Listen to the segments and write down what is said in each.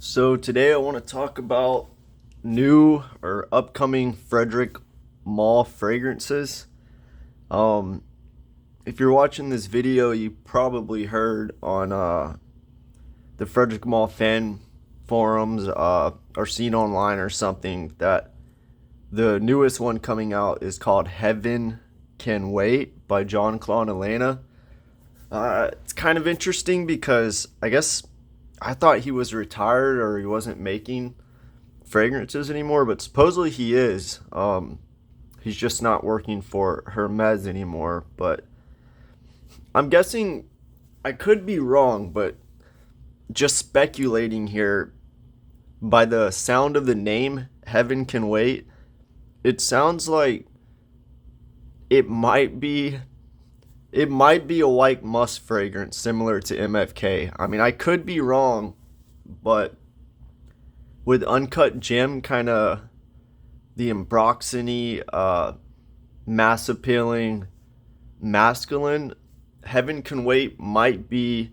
So today I want to talk about new or upcoming Frederic Malle fragrances. Um, if you're watching this video, you probably heard on the Frederic Malle fan forums or seen online or something that the newest one coming out is called Heaven Can Wait by John Claude Elena. It's kind of interesting because I guess I thought he was retired or he wasn't making fragrances anymore, but supposedly he is. He's just not working for Hermes anymore. But I'm guessing, I could be wrong, but just speculating here, by the sound of the name, Heaven Can Wait, it sounds like it might be it might be a white musk fragrance similar to MFK. I mean, I could be wrong, but with uncut gem, kind of the ambroxany, mass appealing, masculine, Heaven Can Wait might be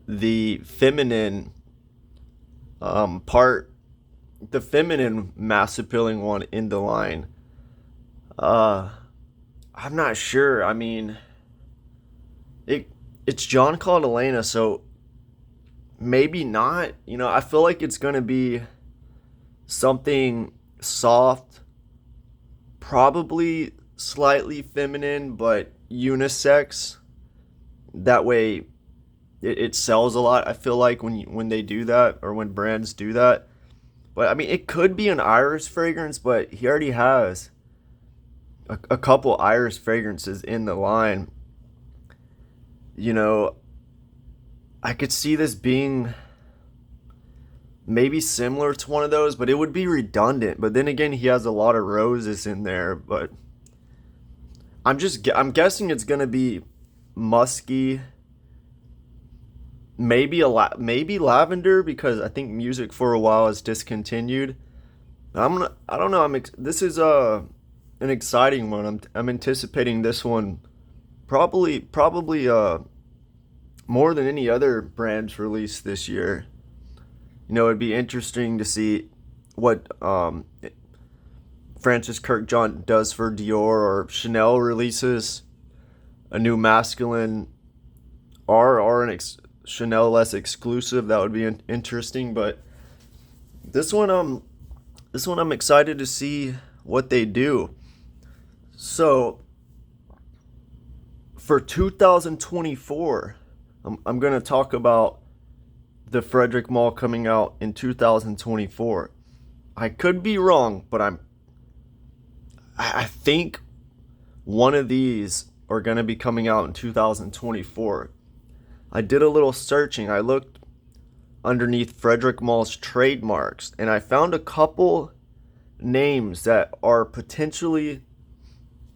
the feminine part, the feminine mass appealing one in the line. I'm not sure. I mean, it's John Claude Elena, so maybe not. I feel like it's gonna be something soft, probably slightly feminine, but unisex. That way, it sells a lot. I feel like when they do that, or when brands do that. But I mean, it could be an iris fragrance, but he already has a couple iris fragrances in the line. You know, I could see this being maybe similar to one of those, but it would be redundant. But then again, he has a lot of roses in there. But I'm guessing it's gonna be musky, maybe lavender, because I think Music for a While is discontinued. I don't know. This is an exciting one. I'm anticipating this one probably more than any other brands released this year. It'd be interesting to see what Francis Kirk John does for Dior, or Chanel releases a new masculine, or Chanel less exclusive. That would be interesting. But this one I'm excited to see what they do. So for 2024, I'm going to talk about the Frederic Malle coming out in 2024. I could be wrong, but I think one of these are going to be coming out in 2024. I did a little searching. I looked underneath Frederic Malle's trademarks, and I found a couple names that are potentially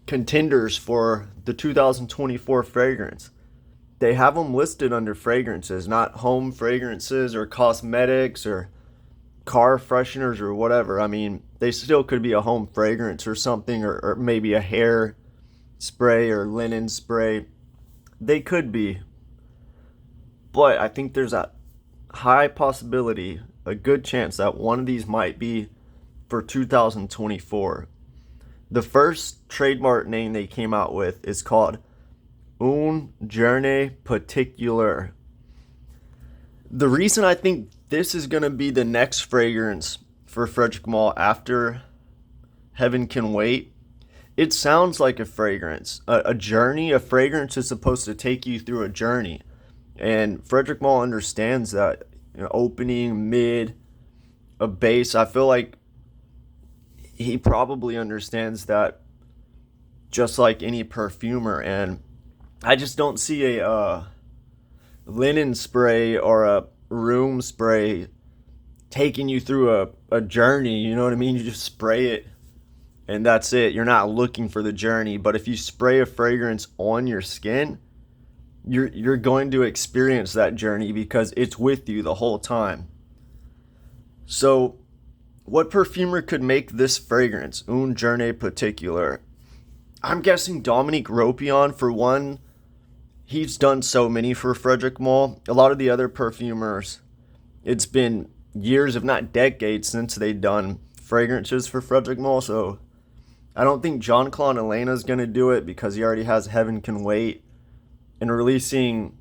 contenders for the 2024 fragrance. They have them listed under fragrances, not home fragrances or cosmetics or car fresheners or whatever. I mean, they still could be a home fragrance or something, or maybe a hair spray or linen spray. They could be. But I think there's a high possibility, a good chance that one of these might be for 2024. The first trademark name they came out with is called Un Journée Particulier. The reason I think this is going to be the next fragrance for Frederic Malle after Heaven Can Wait, it sounds like a fragrance, a journey. A fragrance is supposed to take you through a journey. And Frederic Malle understands that. Opening, mid, a base. I feel like he probably understands that, just like any perfumer. And I just don't see a linen spray or a room spray taking you through a journey. You know what I mean? You just spray it and that's it. You're not looking for the journey. But if you spray a fragrance on your skin, you're going to experience that journey because it's with you the whole time. So what perfumer could make this fragrance, Un Journée Particulier? I'm guessing Dominique Ropion, for one. He's done so many for Frederic Malle. A lot of the other perfumers it's been years, if not decades, since they've done fragrances for Frederic Malle. So I don't think John Claude Elena is going to do it because he already has Heaven Can Wait. And releasing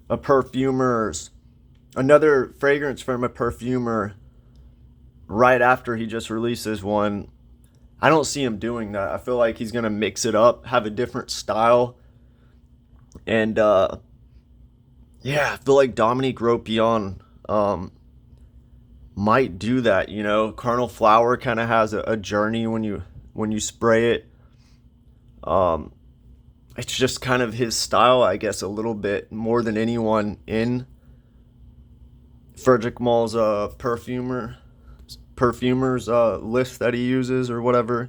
a perfumer's, another fragrance from a perfumer right after he just releases one, I don't see him doing that. I feel like he's going to mix it up, have a different style. And yeah, I feel like Dominique Ropion might do that. You know, Carnal Flower kind of has a journey when you spray it. It's just kind of his style, I guess, a little bit more than anyone in Frederic Malle's perfumer's list that he uses or whatever.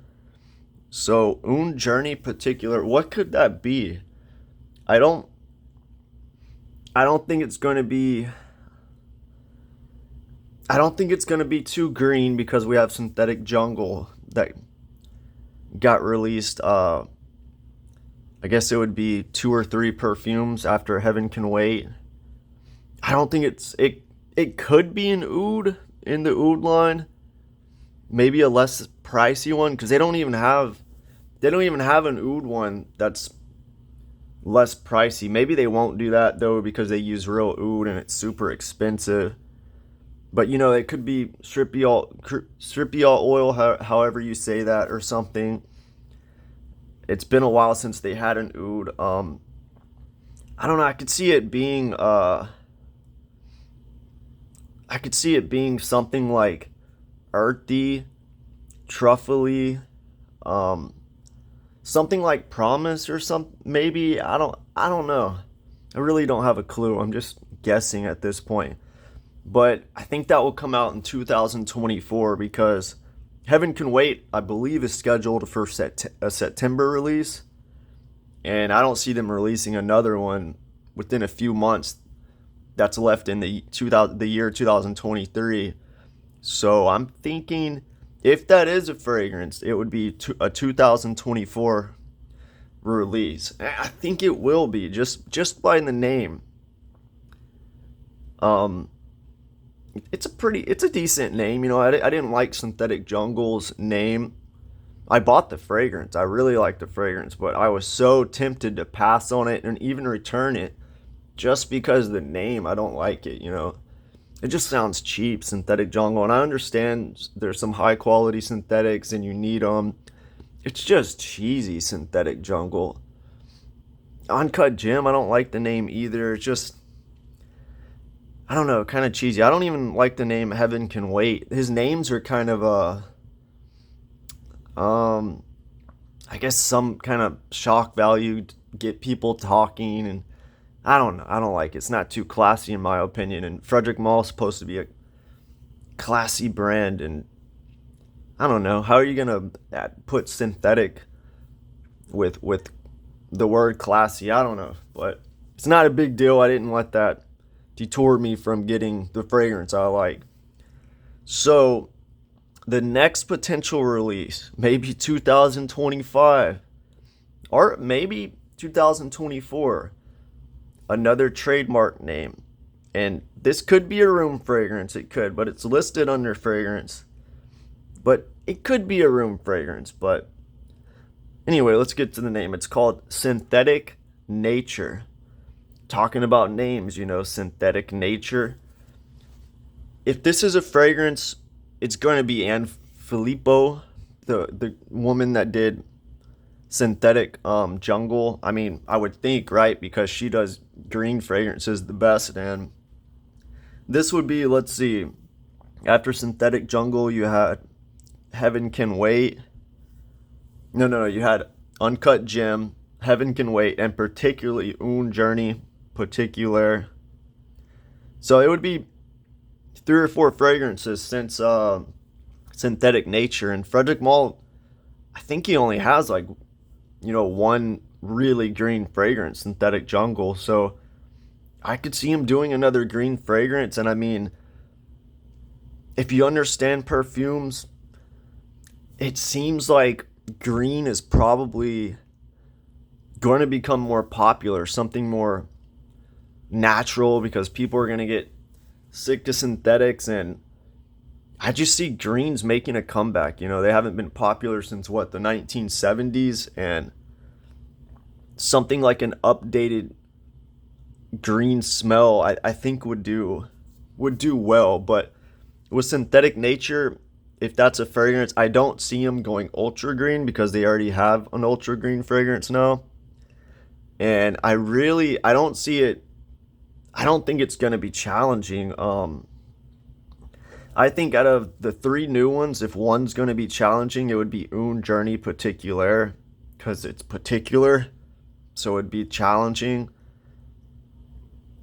So Un Journey particular, what could that be? I don't think it's going to be too green because we have Synthetic Jungle that got released. I guess it would be 2 or 3 perfumes after Heaven Can Wait. I don't think it could be an oud in the oud line. Maybe a less pricey one because they don't even have an oud one that's less pricey. Maybe they won't do that though because they use real oud and it's super expensive. But you know, it could be stripiol oil, however you say that, or something. It's been a while since they had an oud. I don't know. I could see it being something like earthy, truffly, something like Promise or something. Maybe I don't know. I really don't have a clue. I'm just guessing at this point. But I think that will come out in 2024 because Heaven Can Wait, I believe, is scheduled for a September release. And I don't see them releasing another one within a few months that's left in the year 2023. So I'm thinking if that is a fragrance, it would be a 2024 release. I think it will be just by the name. It's a decent name. You know, I didn't like Synthetic Jungle's name. I bought the fragrance. I really liked the fragrance, but I was so tempted to pass on it and even return it just because of the name. I don't like it, you know. It just sounds cheap, Synthetic Jungle, and I understand there's some high quality synthetics and you need them. It's just cheesy, Synthetic Jungle. Uncut Gem, I don't like the name either. It's just, I don't know, kind of cheesy. I don't even like the name Heaven Can Wait. His names are kind of I guess some kind of shock value to get people talking, and I don't know. I don't like it. It's not too classy in my opinion. And Frederic Malle is supposed to be a classy brand, and I don't know. How are you gonna put synthetic with the word classy? I don't know, but it's not a big deal. I didn't let that detour me from getting the fragrance I like. So the next potential release, maybe 2025 or maybe 2024, another trademark name. And this could be a room fragrance, it could, but it's listed under fragrance. But it could be a room fragrance, but anyway, let's get to the name. It's called Synthetic Nature. Talking about names, you know, Synthetic Nature. If this is a fragrance, it's going to be Anne Filippo, the woman that did Synthetic Jungle. I mean, I would think, right, because she does green fragrances the best. And this would be, let's see, after Synthetic Jungle, you had Heaven Can Wait. No, you had Uncut Gem, Heaven Can Wait, and particularly Un Journey Particular. So it would be 3 or 4 fragrances since Synthetic Nature. And Frederic Malle, I think he only has like, you know, one really green fragrance, Synthetic Jungle. So I could see him doing another green fragrance. And I mean, if you understand perfumes, it seems like green is probably going to become more popular, something more natural, because people are going to get sick to synthetics, and I just see greens making a comeback. You know, they haven't been popular since what, the 1970s, and something like an updated green smell I think would do well. But with synthetic nature, if that's a fragrance, I don't see them going ultra green because they already have an ultra green fragrance now. And I don't see it. I don't think it's going to be challenging. I think out of the three new ones, if one's going to be challenging, it would be Un Journey Particular, because it's particular, so it'd be challenging.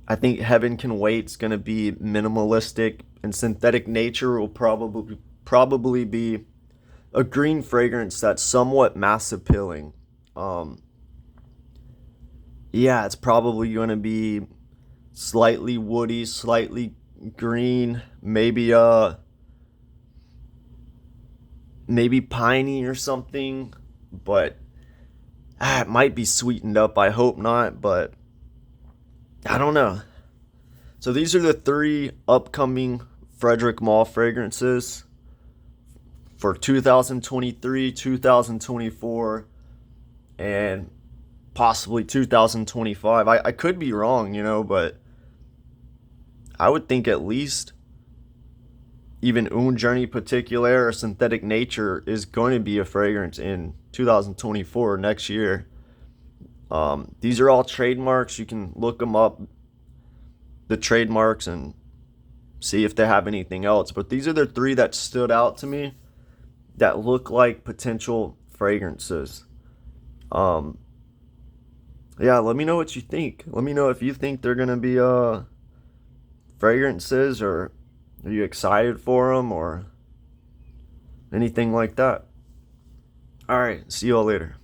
I think Heaven Can Wait's going to be minimalistic, and Synthetic Nature will probably be a green fragrance that's somewhat mass appealing. Um, yeah, it's probably going to be slightly woody, slightly green, maybe piney or something, but it might be sweetened up. I hope not, but I don't know. So these are the three upcoming Frederic Malle fragrances for 2023, 2024, and possibly 2025. I could be wrong, but I would think at least even Un Journey Particular or Synthetic Nature is going to be a fragrance in 2024, next year. These are all trademarks. You can look them up, the trademarks, and see if they have anything else. But these are the three that stood out to me that look like potential fragrances. Yeah, let me know what you think. Let me know if you think they're going to be fragrances, or are you excited for them, or anything like that. All right, see you all later.